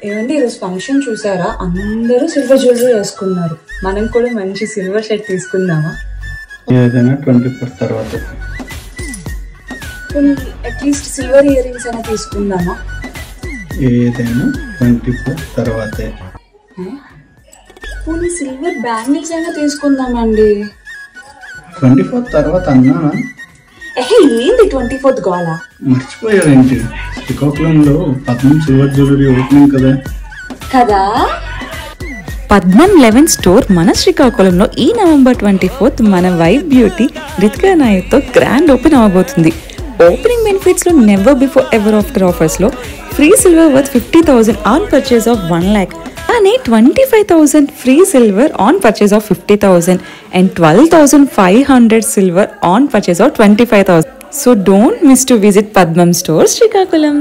ఏమండి ఈరోజు ఫంక్షన్ చూసారా? అందరూ సిల్వర్ జ్యువెలరీ వేసుకున్నారు. మనం కూడా మంచి సిల్వర్ షర్ట్ తీసుకుందామా? ఏదైనా 24 తర్వాత. అట్లీస్ట్ సిల్వర్ ఇయర్ రింగ్స్ అయినా తీసుకుందామా? ఏదైనా 24 తర్వాతే. పోనీ సిల్వర్ బ్యాంగిల్స్ అయినా తీసుకుందామండి. 24 తర్వాత అన్నానా? ఏంది 24th గోలా? మర్చిపోయావేంటి? శ్రీకాకుళంలో పద్మం సిల్వర్ జ్యువెలరీ ఓపెనింగ్ కదా. పద్మం 11 స్టోర్ మన శ్రీకాకుళంలో ఈ నవంబర్ 24th మన వైబ్ బ్యూటీ రితికా నాయక్తో గ్రాండ్ ఓపెన్ అవ్వబోతుంది. ఓపెనింగ్ బెనిఫిట్స్ లో never before ever after offers లో free silver worth 50,000 on purchase of 1 lakh and 25,000 free silver on purchase of 50,000 and 12,500 silver on purchase of 25,000. So don't miss to visit Padmam Stores, Srikakulam.